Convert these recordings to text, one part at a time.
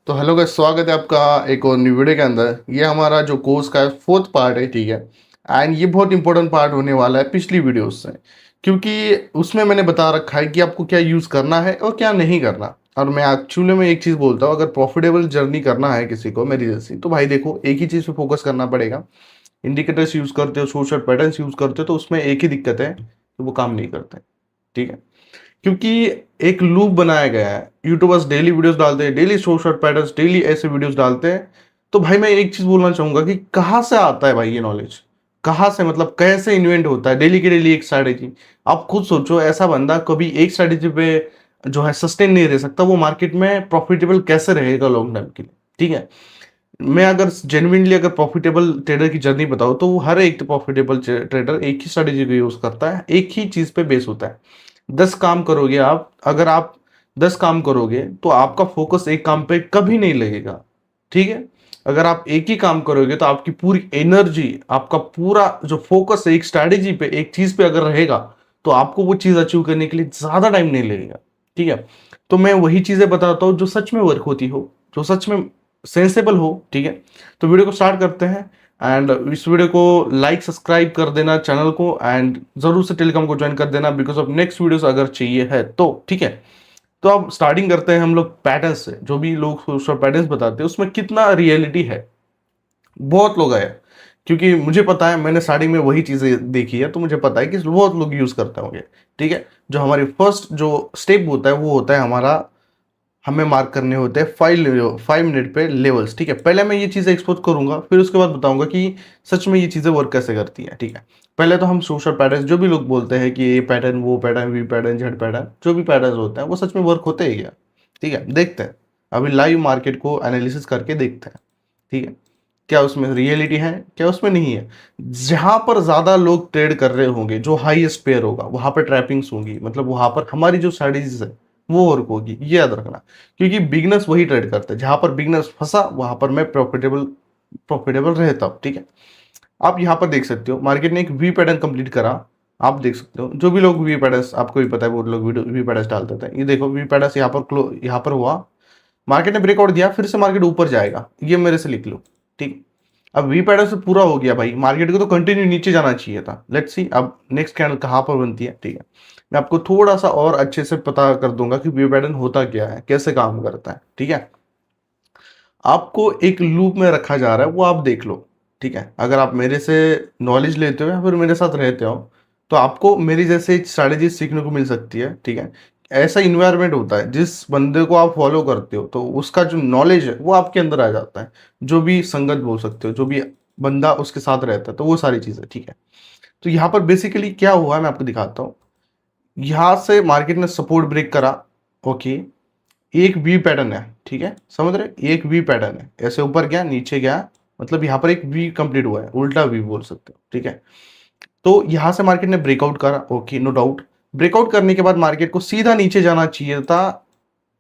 तो hello guys, स्वागत है आपका एक और न्यू वीडियो के अंदर। ये हमारा जो कोर्स का फोर्थ पार्ट है, ठीक है। एंड ये बहुत इंपॉर्टेंट पार्ट होने वाला है पिछली वीडियोस से, क्योंकि उसमें मैंने बता रखा है कि आपको क्या यूज़ करना है और क्या नहीं करना। और मैं एक्चुअली में एक चीज़ बोलता हूँ, अगर प्रॉफिटेबल जर्नी करना है किसी को मेरी जैसी, तो भाई देखो, एक ही चीज़ पे फोकस करना पड़ेगा। इंडिकेटर्स यूज़ करते हो, सोशल पैटर्न्स यूज़ करते हो, तो उसमें एक ही दिक्कत है कि वो काम नहीं करते, ठीक है। क्योंकि एक लूप बनाया गया है, यूट्यूबर्स डेली वीडियोस डालते हैं, डेली सोशल पैटर्न्स, डेली ऐसे वीडियोस डालते हैं। तो भाई मैं एक चीज बोलना चाहूंगा कि कहाँ से आता है भाई ये नॉलेज, कहाँ से, मतलब कैसे इन्वेंट होता है डेली के डेली एक स्ट्रैटेजी। आप खुद सोचो, ऐसा बंदा कभी एक स्ट्रैटेजी पे जो है सस्टेन नहीं रह सकता, वो मार्केट में प्रॉफिटेबल कैसे रहेगा लॉन्ग टर्म के लिए, ठीक है। मैं अगर जेन्युइनली अगर प्रॉफिटेबल ट्रेडर की जर्नी बताऊं, तो वो हर एक प्रॉफिटेबल ट्रेडर एक ही स्ट्रेटेजी को यूज करता है, एक ही चीज पे बेस होता है। 10 काम करोगे आप, अगर आप 10 काम करोगे तो आपका फोकस एक काम पे कभी नहीं लगेगा, ठीक है। अगर आप एक ही काम करोगे तो आपकी पूरी एनर्जी, आपका पूरा जो फोकस है एक स्ट्रैटेजी पे, एक चीज पे अगर रहेगा, तो आपको वो चीज अचीव करने के लिए ज्यादा टाइम नहीं लगेगा, ठीक है। तो मैं वही चीजें बताता हूँ जो सच में वर्क होती हो, जो सच में सेंसेबल हो, ठीक है। तो वीडियो को स्टार्ट करते हैं। एंड इस वीडियो को लाइक सब्सक्राइब कर देना चैनल को, एंड जरूर से टेलीग्राम को ज्वाइन कर देना, बिकॉज ऑफ नेक्स्ट वीडियोस अगर चाहिए है तो, ठीक है। तो अब स्टार्टिंग करते हैं हम लोग पैटर्न से। जो भी लोग सोशल पैटर्न्स बताते हैं उसमें कितना रियलिटी है, बहुत लोग आए, क्योंकि मुझे पता है, मैंने स्टार्टिंग में वही चीजें देखी है, तो मुझे पता है कि बहुत लोग यूज करते होंगे, ठीक है। जो हमारी फर्स्ट जो स्टेप होता है वो होता है हमारा, हमें मार्क करने होते हैं 5 मिनट पे लेवल्स, ठीक है। पहले मैं ये चीज़ें एक्सपोज करूंगा, फिर उसके बाद बताऊंगा कि सच में ये चीज़ें वर्क कैसे करती हैं, ठीक है। पहले तो हम सोशल पैटर्न, जो भी लोग बोलते हैं कि ये पैटर्न, वो pattern, V pattern, Z pattern, जो भी पैटर्न होते हैं वो सच में वर्क होते हैं क्या, ठीक है। देखते हैं, अभी लाइव मार्केट को एनालिसिस करके देखते हैं, ठीक है। क्या उसमें रियलिटी है, क्या उसमें नहीं है। जहां पर ज्यादा लोग ट्रेड कर रहे होंगे, जो हाईएस्ट पेयर होगा, वहां पर ट्रैपिंग्स होंगी, मतलब वहां पर हमारी जो स्ट्रेटेजीज है वो वर्क होगी, ये याद रखना। क्योंकि बिगनर्स वही ट्रेड करते हैं, जहां पर बिगनर्स फंसा वहां पर मैं प्रॉफिटेबल प्रॉफिटेबल रहता हूं, ठीक है। आप यहाँ पर देख सकते हो, मार्केट ने एक वी पैटर्न कंप्लीट करा। आप देख सकते हो, जो भी लोग वी पैटर्न, आपको भी पता है, वो लोग वी पैटर्न डालते थे। ये देखो, वी पैटर्न यहाँ पर यहाँ पर हुआ, मार्केट ने ब्रेकआउट दिया, फिर से मार्केट ऊपर जाएगा, ये मेरे से लिख लो, ठीक। अब वी पैटर्न से पूरा हो गया भाई, मार्केट को तो कंटिन्यू नीचे जाना चाहिए था। लेट्स सी अब नेक्स्ट कैंडल कहाँ पर बनती है, ठीक है। मैं आपको थोड़ा सा और अच्छे से पता कर दूंगा कि वी पैटर्न होता क्या है, कैसे काम करता है, ठीक है। आपको एक लूप में रखा जा रहा है, वो आप देख लो, ठीक है। अगर आप मेरे से नॉलेज लेते हो या फिर मेरे साथ रहते हो, तो आपको मेरी जैसे स्ट्रैटेजी सीखने को मिल सकती है, ठीक है। ऐसा इन्वायरमेंट होता है, जिस बंदे को आप फॉलो करते हो तो उसका जो नॉलेज है वो आपके अंदर आ जाता है। जो भी संगत बोल सकते हो, जो भी बंदा उसके साथ रहता है, तो वो सारी चीज़ें, ठीक है। तो यहाँ पर बेसिकली क्या हुआ है मैं आपको दिखाता हूँ। यहाँ से मार्केट ने सपोर्ट ब्रेक करा, ओके। एक वी पैटर्न है, ठीक है, समझ रहे, एक वी पैटर्न है, ऐसे ऊपर गया नीचे गया, मतलब यहाँ पर एक वी कंप्लीट हुआ है, उल्टा वी बोल सकते हो, ठीक है। तो यहाँ से मार्केट ने ब्रेकआउट करा, ओके, नो डाउट। ब्रेकआउट करने के बाद मार्केट को सीधा नीचे जाना चाहिए था।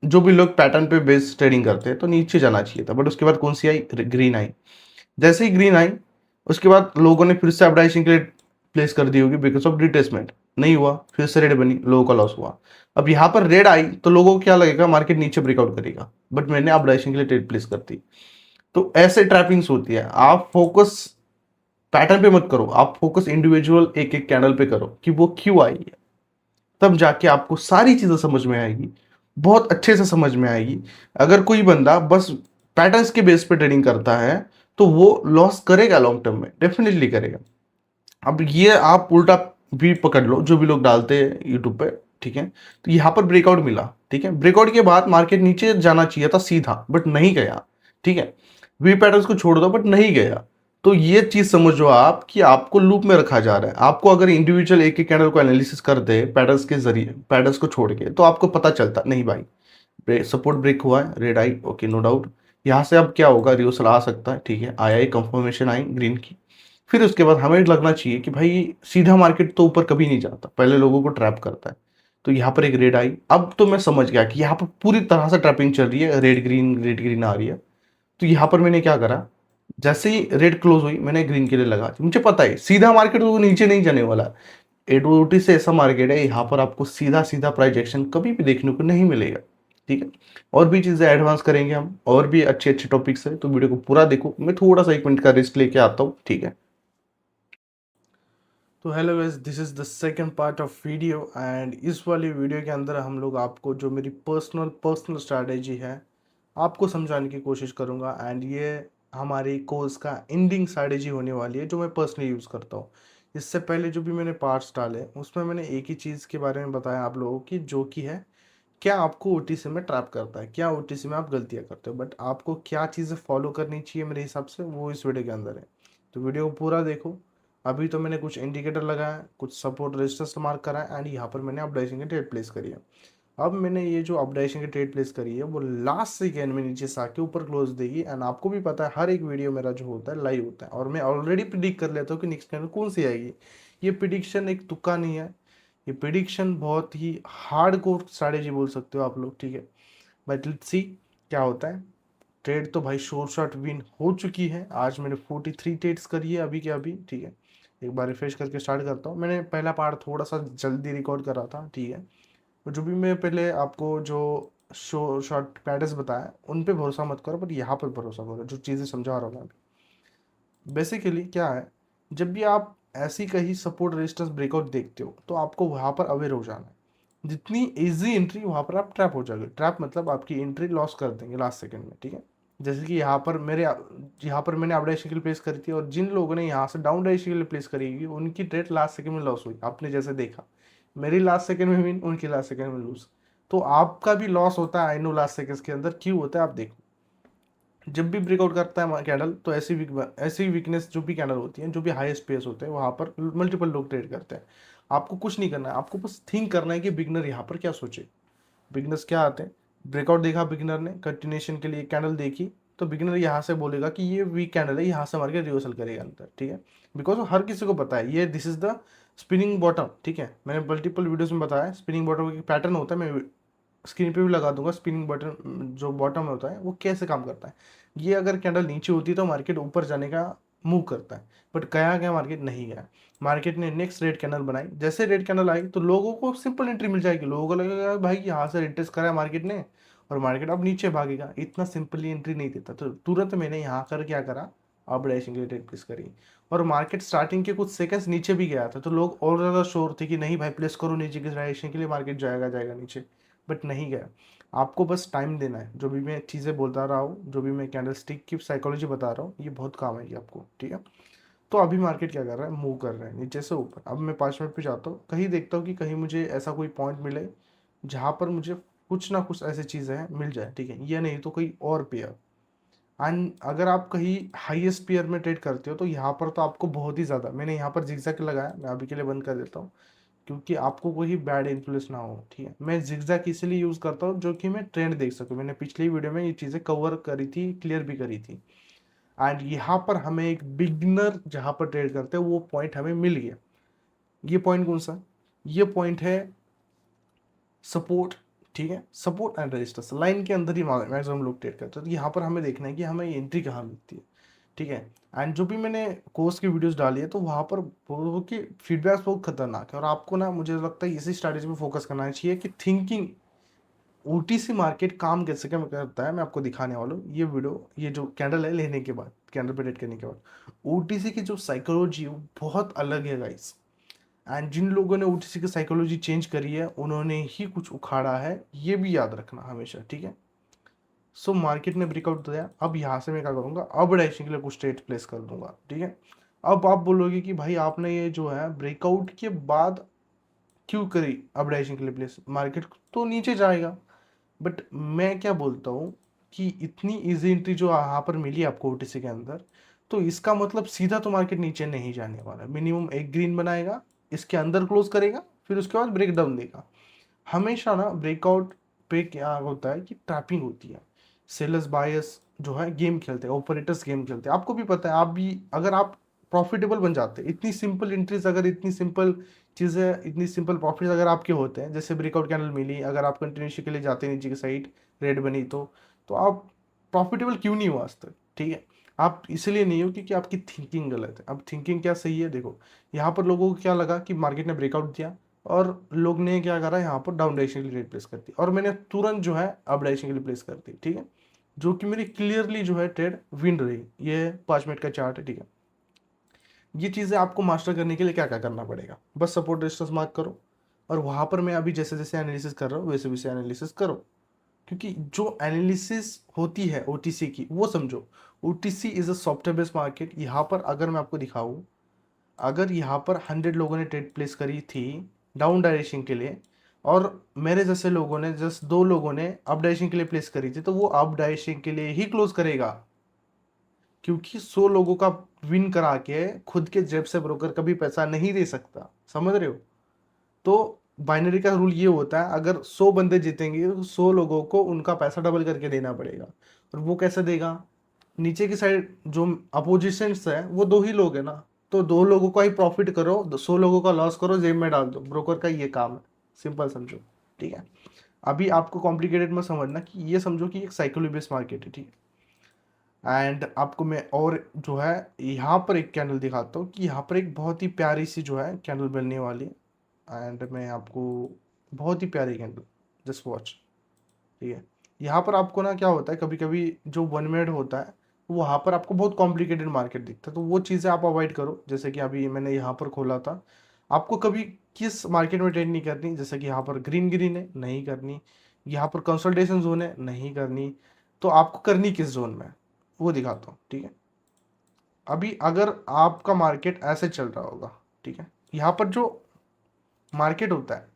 जो भी लोग पैटर्न पे बेस्ड ट्रेडिंग करते हैं तो नीचे जाना चाहिए था, बट उसके बाद कौन सी आई, ग्रीन आई। जैसे ही ग्रीन आई, उसके बाद लोगों ने फिर से अपडाइशिंग के लिए प्लेस कर दी होगी, बिकॉज ऑफ रिट्रेसमेंट नहीं हुआ, फिर से रेड बनी, लोगों का लॉस हुआ। अब यहाँ पर रेड आई तो लोगों को क्या लगेगा, मार्केट नीचे ब्रेकआउट करेगा, बट मैंने अपडाइशिंग के लिए ट्रेड प्लेस कर दी। तो ऐसे ट्रैपिंग्स होती है। आप फोकस पैटर्न पे मत करो, आप फोकस इंडिविजुअल एक एक कैंडल पे करो कि वो क्यों आई है, तब जाके आपको सारी चीजें समझ में आएगी, बहुत अच्छे से समझ में आएगी। अगर कोई बंदा बस पैटर्न्स के बेस पे ट्रेडिंग करता है, तो वो लॉस करेगा, लॉन्ग टर्म में डेफिनेटली करेगा। अब ये आप उल्टा भी पकड़ लो, जो भी लोग डालते हैं यूट्यूब पे, ठीक है। तो यहाँ पर ब्रेकआउट मिला, ठीक है। ब्रेकआउट के बाद मार्केट नीचे जाना चाहिए था सीधा, बट नहीं गया, ठीक है। वी पैटर्न्स को छोड़ दो, बट नहीं गया। तो ये चीज समझो आप कि आपको लूप में रखा जा रहा है। आपको अगर इंडिविजुअल एक एक कैंडल को एनालिसिस कर दे पैटर्न्स के जरिए, पैटर्न्स को छोड़ के, तो आपको पता चलता नहीं भाई, सपोर्ट ब्रेक हुआ है, रेड आई, ओके, नो डाउट। यहाँ से अब क्या होगा, रिवर्सल आ सकता है, ठीक है। आया ही, कंफर्मेशन आई ग्रीन की। फिर उसके बाद हमें लगना चाहिए कि भाई सीधा मार्केट तो ऊपर कभी नहीं जाता, पहले लोगों को ट्रैप करता है। तो यहाँ पर एक रेड आई, अब तो मैं समझ गया कि यहाँ पर पूरी तरह से ट्रैपिंग चल रही है, रेड ग्रीन आ रही है। तो यहाँ पर मैंने क्या करा, जैसे ही रेड क्लोज हुई मैंने ग्रीन के लिए लगा, मुझे पता है सीधा मार्केट तो नीचे नहीं जाने वाला। एडोटी से ऐसा मार्केट है, यहाँ पर आपको सीधा सीधा प्राइस एक्शन कभी भी देखने को नहीं मिलेगा, ठीक है। और भी चीज़ें एडवांस करेंगे हम, और भी अच्छे अच्छे टॉपिक्स है, तो वीडियो को पूरा देखो। मैं थोड़ा सा 1 मिनट का रेस्ट लेके आता हूँ, ठीक है। तो hello guys, this is the second part of video, and इस वाली वीडियो के अंदर हम लोग आपको जो मेरी पर्सनल स्ट्रैटेजी है आपको समझाने की कोशिश करूँगा। एंड ये हमारी कोर्स का एंडिंग स्ट्रैटेजी होने वाली है जो मैं पर्सनली यूज़ करता हूँ। इससे पहले जो भी मैंने पार्ट्स डाले उसमें मैंने एक ही चीज़ के बारे में बताया आप लोगों की, जो कि है क्या आपको ओटीसी में ट्रैप करता है, क्या ओटीसी में आप गलतियाँ करते हो, बट आपको क्या चीज़ें फॉलो करनी चाहिए मेरे हिसाब से, वो इस वीडियो के अंदर है। तो वीडियो को पूरा देखो। अभी तो मैंने कुछ इंडिकेटर लगाया है, कुछ सपोर्ट रेजिस्टेंस मार्क करा है, एंड यहाँ पर मैंने अपडाइजिंग की ट्रेड प्लेस करी है। अब मैंने ये जो अपडाइजिंग की ट्रेड प्लेस करी है वो लास्ट सेकेंड में नीचे से आके ऊपर क्लोज देगी। एंड आपको भी पता है हर एक वीडियो मेरा जो होता है लाइव होता है, और मैं ऑलरेडी प्रिडिक्ट कर लेता हूँ कि नेक्स्ट कैंडल कौन सी आएगी। ये प्रिडिक्शन एक तुक्का नहीं है, ये प्रिडिक्शन बहुत ही हार्ड कोर स्ट्रैटेजी बोल सकते हो आप लोग, ठीक है। बट लेट्स सी क्या होता है। ट्रेड तो भाई शोर शॉट विन हो चुकी है। आज मैंने 43 ट्रेड्स करी है अभी के अभी, ठीक है। एक बार रिफ्रेश करके स्टार्ट करता हूँ। मैंने पहला पार्ट थोड़ा सा जल्दी रिकॉर्ड करा था, ठीक है। तो जो भी मैं पहले आपको जो शो शॉर्ट पैटर्न्स बताया उन पे भरोसा मत करो, बट यहाँ पर भरोसा करो जो चीज़ें समझा रहा हूँ मैं अभी। बेसिकली क्या है, जब भी आप ऐसी कहीं सपोर्ट रेजिस्टेंस ब्रेकआउट देखते हो तो आपको वहाँ पर अवेयर हो जाना है। जितनी इजी एंट्री वहाँ पर आप ट्रैप हो जाओगे। ट्रैप मतलब आपकी एंट्री लॉस कर देंगे लास्ट सेकंड में, ठीक है। जैसे कि यहाँ पर मैंने अप डायरेक्शन प्लेस करी थी, और जिन लोगों ने यहाँ से डाउन डायरेक्शन प्लेस करी हुई उनकी ट्रेड लास्ट सेकंड में लॉस हुई, आपने जैसे देखा। मेरी लास्ट सेकंड में विन, उनकी लास्ट सेकंड में लूज। तो आपका भी लॉस होता है, आई नो लास्ट सेकंड के अंदर क्यों होता है आप देखो। जब भी ब्रेकआउट करता है कैंडल तो ऐसी वीकनेस जो भी कैंडल होती है, जो भी हाईएस्ट पेस होते हैं, वहाँ पर मल्टीपल लोग ट्रेड करते हैं। आपको कुछ नहीं करना है, आपको बस थिंक करना है कि बिगनर यहाँ पर क्या सोचे। बिगनर्स क्या आते हैं, ब्रेकआउट देखा बिगनर ने, कंटिन्यूएशन के लिए कैंडल देखी, तो बिगनर यहाँ से बोलेगा कि ये वीक कैंडल है, यहाँ से मार्केट रिवर्सल करेगा अंदर, ठीक है। बिकॉज हर किसी को पता है ये this is the spinning bottom, ठीक है। मैंने मल्टीपल वीडियोस में बताया स्पिनिंग बॉटम का पैटर्न होता है। मैं स्क्रीन पे भी लगा दूंगा स्पिनिंग बटन जो बॉटम में होता है वो कैसे काम करता है। ये अगर कैंडल नीचे होती है तो मार्केट ऊपर जाने का मूव करता है, बट गया क्या, मार्केट नहीं गया। मार्केट ने नेक्स्ट रेड कैंडल बनाई, जैसे रेड कैंडल आई तो लोगों को सिंपल एंट्री मिल जाएगी। लोगों को लगेगा भाई यहाँ से रिटेस्ट करा है मार्केट ने, और मार्केट अब नीचे भागेगा। इतना सिंपली एंट्री नहीं देता, तो तुरंत मैंने यहाँ कर क्या करा, अब डैशिंग के लिए ट्रेड प्लेस करी। और मार्केट स्टार्टिंग के कुछ सेकंड्स नीचे भी गया था, तो लोग और ज़्यादा श्योर थे कि नहीं भाई प्लेस करो नीचे की डायरेक्शन के लिए, मार्केट जाएगा जाएगा नीचे, बट नहीं गया। आपको बस टाइम देना है। जो भी मैं चीज़ें बोलता रहा हूँ, जो भी मैं कैंडल स्टिक की साइकोलॉजी बता रहा हूँ, ये बहुत काम आएगी आपको, ठीक है। तो अभी मार्केट क्या कर रहा है, मूव कर रहा है नीचे से ऊपर। अब मैं 5 मिनट पे जाता हूँ, कहीं देखता हूँ कि कहीं मुझे ऐसा कोई पॉइंट मिले जहाँ पर मुझे कुछ ना कुछ ऐसी चीज़ें हैं मिल जाए, ठीक है। ये नहीं तो कोई और पेयर। एंड अगर आप कहीं हाईएस्ट पेयर में ट्रेड करते हो तो यहाँ पर तो आपको बहुत ही ज़्यादा, मैंने यहाँ पर जिगजैग लगाया, मैं अभी के लिए बंद कर देता हूँ क्योंकि आपको कोई बैड इन्फ्लुएंस ना हो, ठीक है। मैं जिगजैग इसलिए यूज़ करता हूँ जो कि मैं ट्रेंड देख सकूँ। मैंने पिछली वीडियो में ये चीज़ें कवर करी थी, क्लियर भी करी थी। एंड यहाँ पर हमें एक बिगनर जहाँ पर ट्रेड करते हैं वो पॉइंट हमें मिल गया। ये पॉइंट कौन सा, ये पॉइंट है सपोर्ट, ठीक है। सपोर्ट एंड रेजिस्टेंस लाइन के अंदर ही मैक्सिमम लोग ट्रेड करते हैं। तो यहाँ पर हमें देखना है कि हमें एंट्री कहाँ मिलती है, ठीक है। एंड जो भी मैंने कोर्स की वीडियोस डाली है तो वहाँ पर की फीडबैक्स बहुत खतरनाक है, और आपको ना मुझे लगता है इसी स्ट्रैटेजी पे फोकस करना चाहिए कि थिंकिंग ओटीसी मार्केट काम कैसे क्या करता है। मैं आपको दिखाने वाला हूँ ये वीडियो, ये जो कैंडल है लेने के बाद, कैंडल पे ट्रेड करने के बाद ओटीसी की जो साइकोलॉजी है वो बहुत अलग है गाइस। एंड जिन लोगों ने ओटीसी की साइकोलॉजी चेंज करी है उन्होंने ही कुछ उखाड़ा है, ये भी याद रखना हमेशा, ठीक है। सो मार्केट ने ब्रेकआउट दिया, अब यहाँ से मैं क्या करूँगा, अब डैशिंग के लिए कुछ ट्रेड प्लेस कर दूंगा, ठीक है। अब आप बोलोगे कि भाई आपने ये जो है ब्रेकआउट के बाद क्यों करी अब डैशिंग के लिए प्लेस, मार्केट तो नीचे जाएगा। बट मैं क्या बोलता हूँ कि इतनी इजी एंट्री जो यहाँ पर मिली आपको ओटीसी के अंदर, तो इसका मतलब सीधा तो मार्केट नीचे नहीं जाने वाला। मिनिमम एक ग्रीन बनाएगा, इसके अंदर क्लोज करेगा, फिर उसके बाद ब्रेक डाउन देगा। हमेशा ना ब्रेकआउट पे क्या होता है कि ट्रैपिंग होती है। सेलर्स बायर्स जो है गेम खेलते हैं, ऑपरेटर्स गेम खेलते हैं। आपको भी पता है, आप भी अगर आप प्रॉफिटेबल बन जाते हैं, इतनी सिंपल एंट्रीज, अगर इतनी सिंपल चीज़ें, इतनी सिंपल प्रॉफिट्स अगर आपके होते हैं, जैसे ब्रेकआउट कैंडल मिली, अगर आप कंटिन्यूशन के लिए जाते हैं नीचे की साइड, रेड बनी, तो आप प्रॉफिटेबल क्यों नहीं हो आज तक, ठीक है। आप इसलिए नहीं हो क्योंकि आपकी थिंकिंग गलत है। अब थिंकिंग क्या सही है देखो, यहाँ पर लोगों को क्या लगा कि मार्केट ने ब्रेकआउट दिया और लोग ने क्या करा, यहाँ पर डाउन डायरेक्शन के लिए ट्रेड प्लेस कर दी और मैंने तुरंत जो है अप डायरेक्शन के लिए प्लेस कर दी, ठीक है, जो कि मेरी क्लियरली जो है ट्रेड विन रही। ये 5 मिनट का चार्ट है, ठीक है। ये चीज़ें आपको मास्टर करने के लिए क्या क्या करना पड़ेगा, बस सपोर्ट रेजिस्टेंस मार्क करो और वहाँ पर मैं अभी जैसे जैसे एनालिसिस कर रहा हूँ वैसे वैसे एनालिसिस करो, क्योंकि जो एनालिसिस होती है ओटीसी की वो समझो। OTC is a software based market. यहाँ पर अगर मैं आपको दिखाऊँ, अगर यहाँ पर 100 लोगों ने ट्रेड प्लेस करी थी डाउन डायरेक्शन के लिए और मेरे जैसे लोगों ने जस्ट 2 लोगों ने अप डायरेक्शन के लिए प्लेस करी थी, तो वो अप डायरेक्शन के लिए ही क्लोज करेगा, क्योंकि 100 लोगों का विन करा के खुद के जेब से ब्रोकर कभी पैसा नहीं दे सकता, समझ रहे हो। तो बाइनरी का रूल ये होता है, अगर 100 बंदे जीतेंगे तो 100 लोगों को उनका पैसा डबल करके देना पड़ेगा। और वो कैसे देगा, नीचे की साइड जो अपोजिशंस है वो 2 ही लोग हैं ना, तो 2 लोगों का ही प्रॉफिट करो, 100 लोगों का लॉस करो, जेब में डाल दो। ब्रोकर का ये काम है, सिंपल समझो, ठीक है। अभी आपको कॉम्प्लिकेटेड मत समझना, कि ये समझो कि एक साइकोलॉजी बेस्ड मार्केट है, ठीक है। एंड आपको मैं और जो है यहाँ पर एक कैंडल दिखाता हूँ कि यहाँ पर एक बहुत ही प्यारी सी जो है कैंडल बनने वाली है। एंड मैं आपको बहुत ही प्यारी कैंडल, जस्ट वॉच, ठीक है। यहाँ पर आपको ना क्या होता है, कभी कभी जो 1 मिनट होता है वहाँ पर आपको बहुत कॉम्प्लिकेटेड मार्केट दिखता है, तो वो चीज़ें आप अवॉइड करो। जैसे कि अभी मैंने यहाँ पर खोला था, आपको कभी किस मार्केट में ट्रेड नहीं करनी, जैसे कि यहाँ पर ग्रीन ग्रीन है नहीं करनी, यहाँ पर कंसल्टेशन जोन है नहीं करनी, तो आपको करनी किस जोन में वो दिखाता हूँ, ठीक है। अभी अगर आपका मार्केट ऐसे चल रहा होगा, ठीक है, यहाँ पर जो मार्केट होता है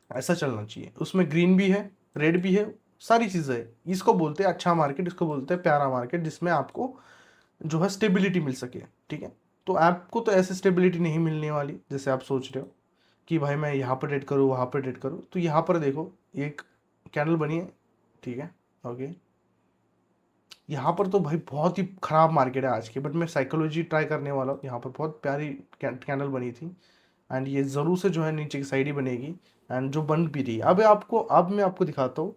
ऐसा चलना चाहिए, उसमें ग्रीन भी है रेड भी है, सारी चीज़ें है। इसको बोलते हैं अच्छा मार्केट, इसको बोलते हैं प्यारा मार्केट, जिसमें आपको जो है स्टेबिलिटी मिल सके, ठीक है। तो आपको तो ऐसे स्टेबिलिटी नहीं मिलने वाली जैसे आप सोच रहे हो कि भाई मैं यहाँ पर ट्रेड करूँ वहाँ पर ट्रेड करूँ। तो यहाँ पर देखो एक कैंडल बनी है, ठीक है, ओके। यहाँ पर तो भाई बहुत ही ख़राब मार्केट है आज की, बट मैं साइकोलॉजी ट्राई करने वाला हूँ। यहाँ पर बहुत प्यारी कैंडल बनी थी एंड ये ज़रूर से जो है नीचे की साइड ही बनेगी एंड जो बन भी रही है। अब मैं आपको दिखाता हूँ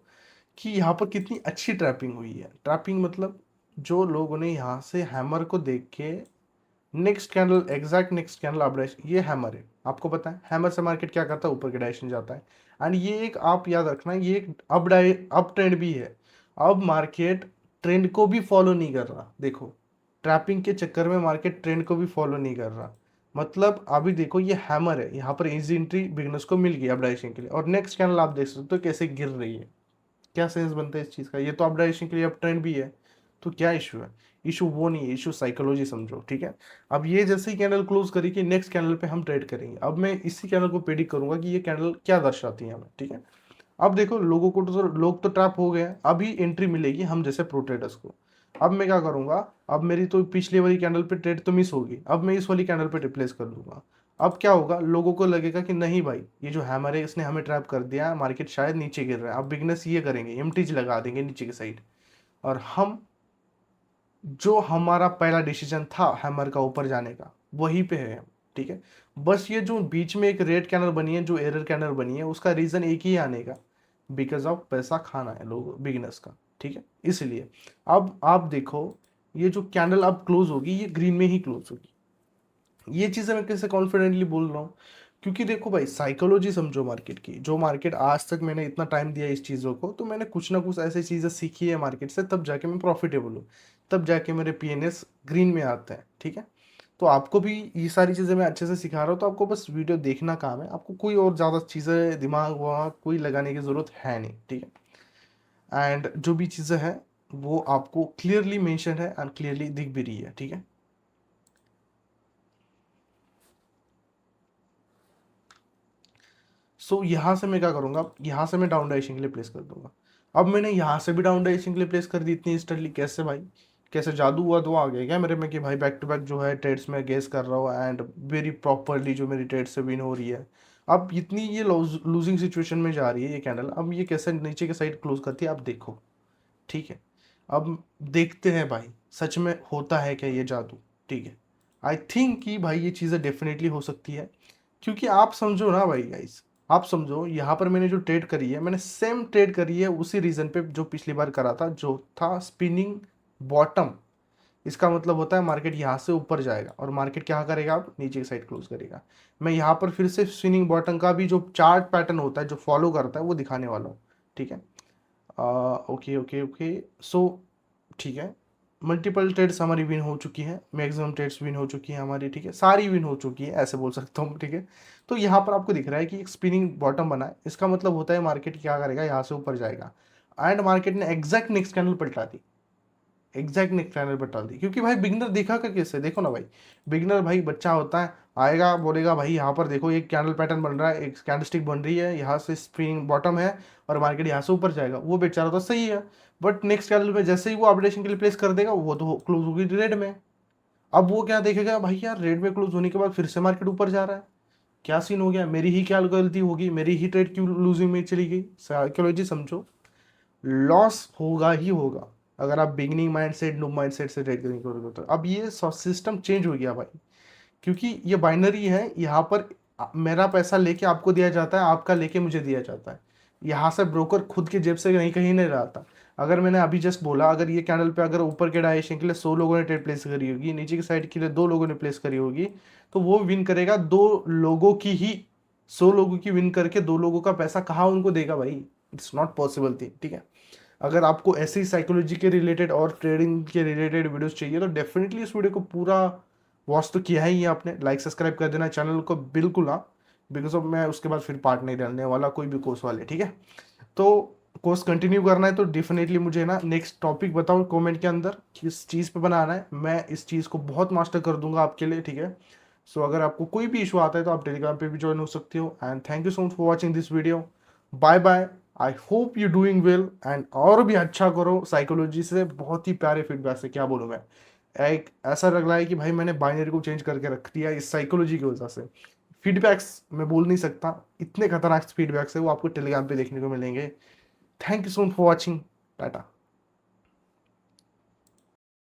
कि यहाँ पर कितनी अच्छी ट्रैपिंग हुई है। ट्रैपिंग मतलब जो लोगों ने यहाँ से हैमर को देख के next candle, exact next candle up direction, ये हैमर है, आपको पता है हैमर से मार्केट क्या करता है, ऊपर के डायरेक्शन जाता है। एंड ये एक आप याद रखना, ये एक अप ट्रेंड भी है। अब मार्केट ट्रेंड को भी फॉलो नहीं कर रहा, देखो ट्रैपिंग के चक्कर में मार्केट ट्रेंड को भी फॉलो नहीं कर रहा। मतलब अभी देखो ये हैमर है, यहाँ पर इजी एंट्री बिगनर्स को मिल गई अप डायरेक्शन के लिए, और नेक्स्ट कैंडल आप देख सकते हो कैसे गिर रही है। क्या सेंस बनता है इस चीज़ का, ये तो अप डायरेक्शन के लिए अप ट्रेंड भी है, तो क्या इशू है। इशू वो नहीं है, इशू साइकोलॉजी समझो, ठीक है। अब ये जैसे ही कैंडल क्लोज करी कि नेक्स्ट कैंडल पे हम ट्रेड करेंगे, अब मैं इसी कैंडल को प्रेडिक्ट करूंगा कि ये कैंडल क्या दर्शाती है हमें, ठीक है। अब देखो लोगों को तो लोग तो ट्रैप हो गए हैं, अभी एंट्री मिलेगी हम जैसे प्रो ट्रेडर्स को। अब मैं क्या करूंगा, अब मेरी तो पिछली वाली कैंडल पे ट्रेड तो मिस होगी, अब मैं इस वाली कैंडल पे रिप्लेस कर दूंगा। अब क्या होगा, लोगों को लगेगा कि नहीं भाई ये जो हैमर है इसने हमें ट्रैप कर दिया, मार्केट शायद नीचे गिर रहा है। अब बिगनेस ये करेंगे, एमटीज लगा देंगे नीचे की साइड, और हम जो हमारा पहला डिसीजन था हैमर का ऊपर जाने का वहीं पे है, ठीक है। बस ये जो बीच में एक रेड कैंडल बनी है, जो एरर कैंडल बनी है, उसका रीजन एक ही आने का, बिकॉज ऑफ पैसा खाना है लोग बिगिनर्स का, ठीक है, इसलिए। अब आप देखो ये जो कैंडल अब क्लोज होगी ये ग्रीन में ही क्लोज होगी। ये चीज़ें मैं कैसे कॉन्फिडेंटली बोल रहा हूँ, क्योंकि देखो भाई साइकोलॉजी समझो मार्केट की, जो मार्केट आज तक मैंने इतना टाइम दिया इस चीज़ों को, तो मैंने कुछ ना कुछ ऐसी चीज़ें सीखी है मार्केट से, तब जाके मैं प्रॉफिटेबल हूँ, तब जाके मेरे पीएनएस ग्रीन में आते हैं, ठीक है। तो आपको भी ये सारी चीज़ें मैं अच्छे से सिखा रहा हूँ, तो आपको बस वीडियो देखना काम है, आपको कोई और ज़्यादा चीज़ें दिमाग वहाँ कोई लगाने की ज़रूरत है नहीं, ठीक है। एंड जो भी चीज़ें हैं वो आपको क्लियरली मेंशन है एंड क्लियरली दिख भी रही है, ठीक है। सो यहाँ से मैं क्या करूँगा, यहाँ से मैं डाउन डायरेक्शन के लिए प्लेस कर दूंगा। अब मैंने यहाँ से भी डाउन डायरेक्शन के लिए प्लेस कर दी इतनी इंस्टेंटली, कैसे भाई, कैसे जादू हुआ तो आ गया क्या मेरे में कि भाई बैक टू बैक जो है ट्रेड्स में गेस कर रहा हूँ एंड वेरी प्रॉपरली जो मेरी ट्रेड से विन हो रही है। अब इतनी ये लूजिंग सिचुएशन में जा रही है ये कैंडल, अब ये कैसे नीचे के साइड क्लोज करती है आप देखो, ठीक है। अब देखते हैं भाई सच में होता है क्या ये जादू, ठीक है। आई थिंक कि भाई ये चीज़ें डेफिनेटली हो सकती है, क्योंकि आप समझो ना भाई गाइस, आप समझो यहाँ पर मैंने जो ट्रेड करी है, मैंने सेम ट्रेड करी है उसी रीजन पे जो पिछली बार करा था, जो था स्पिनिंग बॉटम। इसका मतलब होता है मार्केट यहाँ से ऊपर जाएगा और मार्केट क्या करेगा, अब नीचे की साइड क्लोज करेगा। मैं यहाँ पर फिर से स्विंगिंग बॉटम का भी जो चार्ट पैटर्न होता है जो फॉलो करता है वो दिखाने वाला हूँ, ठीक है। ओके ओके ओके, सो ठीक है, मल्टीपल ट्रेड्स हमारी विन हो चुकी है, मैक्सिमम ट्रेड्स विन हो चुकी है हमारी, ठीक है, सारी विन हो चुकी है ऐसे बोल सकता हूँ, ठीक है। तो यहाँ पर आपको दिख रहा है कि एक स्पिनिंग बॉटम बना है, इसका मतलब होता है मार्केट क्या करेगा, यहाँ से ऊपर जाएगा। एंड मार्केट ने एग्जैक्ट नेक्स्ट कैंडल पलटा दी, एग्जैक्ट नेक्स्ट कैंडल पर डाल दी, क्योंकि भाई बिगनर देखा का कैसे, देखो ना भाई, बिगनर भाई बच्चा होता है, आएगा बोलेगा भाई यहाँ पर देखो एक कैंडल पैटर्न बन रहा है, एक कैंडलस्टिक बन रही है, यहाँ से स्प्रिंग बॉटम है और मार्केट यहाँ से ऊपर जाएगा, वो बेचारा तो सही है। बट नेक्स्ट कैंडल में जैसे ही वो अपडेशन के लिए प्लेस कर देगा वो तो क्लोज होगी रेड में। अब वो क्या देखेगा भाई, यार रेड में क्लोज होने के बाद फिर से मार्केट ऊपर जा रहा है, क्या सीन हो गया, मेरी ही क्या गलती होगी, मेरी ही ट्रेड क्यों लूजिंग में चली गई, साइकोलॉजी समझो। लॉस होगा ही होगा अगर आप बिगिनिंग माइंडसेट नो माइंडसेट से ट्रेड करेंगे तो। अब ये सिस्टम चेंज हो गया भाई, क्योंकि ये बाइनरी है, यहाँ पर मेरा पैसा लेके आपको दिया जाता है, आपका लेके मुझे दिया जाता है, यहाँ से ब्रोकर खुद के जेब से नहीं कहीं नहीं रहता। अगर मैंने अभी जस्ट बोला, अगर ये कैंडल पे अगर ऊपर के डायरेक्शन के लिए 100 लोगों ने ट्रेड प्लेस करी होगी, नीचे की साइड के लिए 2 लोगों ने प्लेस करी होगी, तो वो विन करेगा 2 लोगों की ही, 100 लोगों की विन करके 2 लोगों का पैसा कहाँ उनको देगा भाई, इट्स नॉट पॉसिबल थिंग, ठीक है। अगर आपको ऐसी साइकोलॉजी के रिलेटेड और ट्रेडिंग के रिलेटेड वीडियोस चाहिए तो डेफिनेटली इस वीडियो को पूरा वॉच तो किया ही है आपने, लाइक सब्सक्राइब कर देना चैनल को बिल्कुल, हाँ, बिकॉज ऑफ मैं उसके बाद फिर पार्ट नहीं डालने वाला कोई भी कोर्स वाले, ठीक है। तो कोर्स कंटिन्यू करना है तो डेफिनेटली मुझे ना नेक्स्ट टॉपिक बताओ कमेंट के अंदर किस चीज़ पे बनाना है, मैं इस चीज़ को बहुत मास्टर कर दूंगा आपके लिए, ठीक है। सो अगर आपको कोई भी इशू आता है तो आप टेलीग्राम पे भी ज्वाइन हो सकते हो। And thank you so much for watching this video, bye bye, I hope you doing well and और भी अच्छा करो साइकोलॉजी से, बहुत ही प्यारे फीडबैक से, क्या बोलूँ मैं, एक ऐसा लग रहा है कि भाई मैंने बाइनरी को चेंज करके रख दिया इस साइकोलॉजी की वजह से। फीडबैक्स मैं बोल नहीं सकता, इतने खतरनाक फीडबैक्स है वो आपको टेलीग्राम पे देखने को मिलेंगे। Thank you so much for watching, Tata.